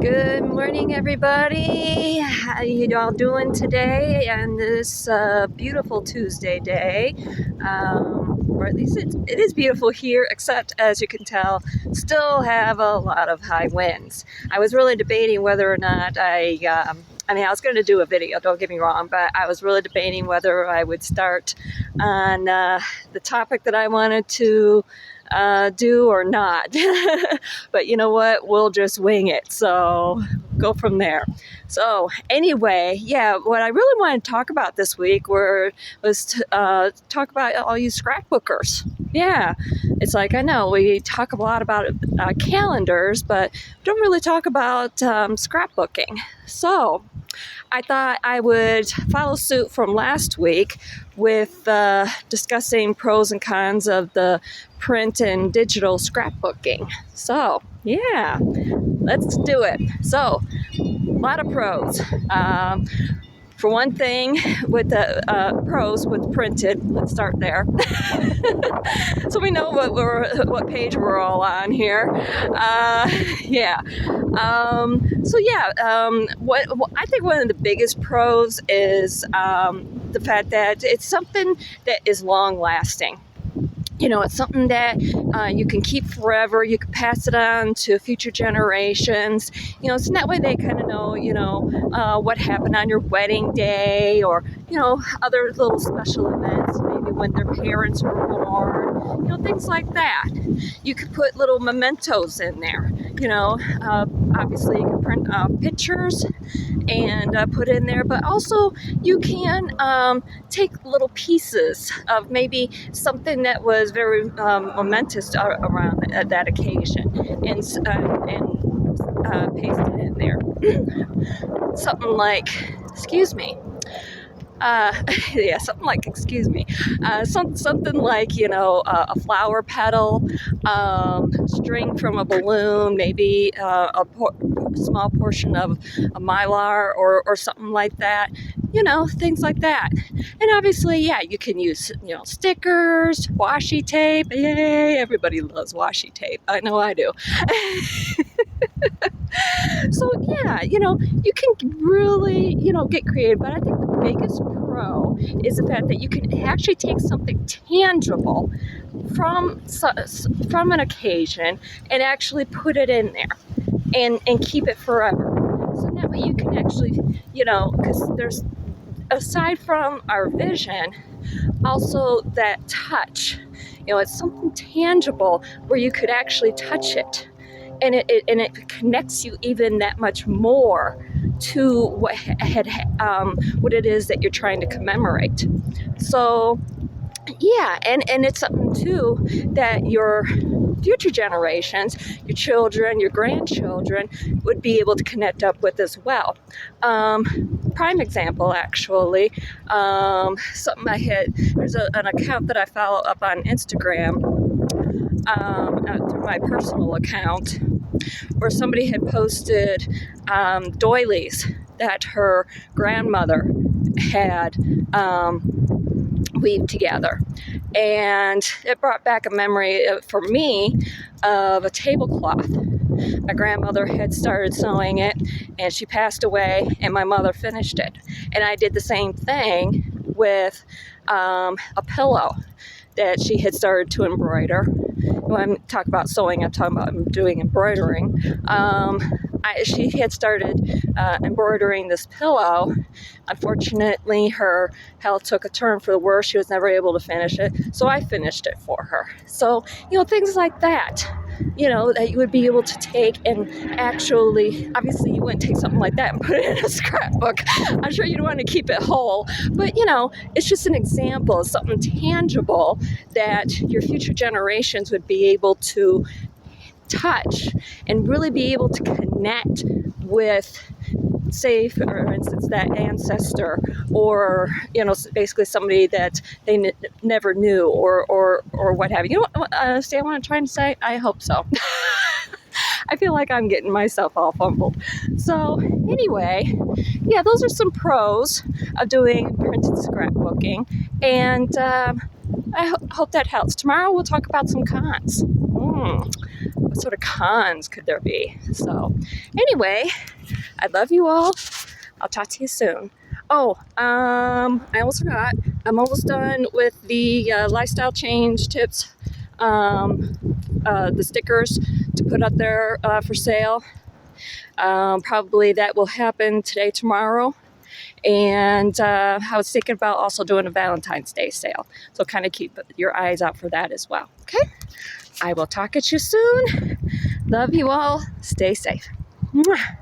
Good morning, everybody. How you all doing today on this beautiful Tuesday day? Or at least it is beautiful here, except as you can tell, still have a lot of high winds. I was really debating whether or not I was going to do a video, don't get me wrong, but I was really debating whether I would start on the topic that I wanted to do or not. But you know what? We'll just wing it. So go from there. So anyway, yeah, what I really wanted to talk about this week was to talk about all you scrapbookers. Yeah, it's like I know we talk a lot about calendars, but don't really talk about scrapbooking. So I thought I would follow suit from last week with discussing pros and cons of the print and digital scrapbooking. So, yeah, let's do it. So, a lot of pros. For one thing, with the pros with printed, let's start there. So we know what page we're all on here. What I think one of the biggest pros is the fact that it's something that is long lasting. You know, it's something that you can keep forever. You can pass it on to future generations. You know, so that way they kind of know, what happened on your wedding day or, other little special events, maybe when their parents were born, things like that. You could put little mementos in there, obviously you can print pictures and put in there, but also you can take little pieces of maybe something that was very momentous around that occasion and paste it in there. Something like, excuse me. Something like, something like, a flower petal, string from a balloon, maybe small portion of a mylar or something like that, things like that. And obviously, you can use, stickers, washi tape. Yay, everybody loves washi tape. I know I do. So, you can really, get creative. But I think the biggest pro is the fact that you can actually take something tangible from an occasion and actually put it in there and keep it forever. So that way you can actually, because there's, aside from our vision, also that touch. It's something tangible where you could actually touch it. And it connects you even that much more to what it is that you're trying to commemorate. So, and it's something too that your future generations, your children, your grandchildren would be able to connect up with as well. Prime example, actually, something I had, there's an account that I follow up on Instagram, through my personal account, where somebody had posted doilies that her grandmother had weaved together. And it brought back a memory for me of a tablecloth. My grandmother had started sewing it and she passed away and my mother finished it. And I did the same thing with a pillow that she had started to embroider. When I talk about sewing, I'm talking about doing embroidering. She had started embroidering this pillow. Unfortunately, her health took a turn for the worse. She was never able to finish it, so I finished it for her. So, things like that, that you would be able to take and actually, obviously you wouldn't take something like that and put it in a scrapbook. I'm sure you'd want to keep it whole, but it's just an example of something tangible that your future generations would be able to touch and really be able to connect with, say, for instance, that ancestor or, basically somebody that they never knew or what have you. Understand what I'm trying to say? I hope so. I feel like I'm getting myself all fumbled. So anyway, those are some pros of doing printed scrapbooking. And I hope that helps. Tomorrow we'll talk about some cons. What sort of cons could there be? So anyway, I love you all. I'll talk to you soon. Oh, I almost forgot. I'm almost done with the lifestyle change tips, the stickers to put up there for sale. Probably that will happen today, tomorrow. And I was thinking about also doing a Valentine's Day sale. So kind of keep your eyes out for that as well. Okay? I will talk at you soon. Love you all. Stay safe. Mwah.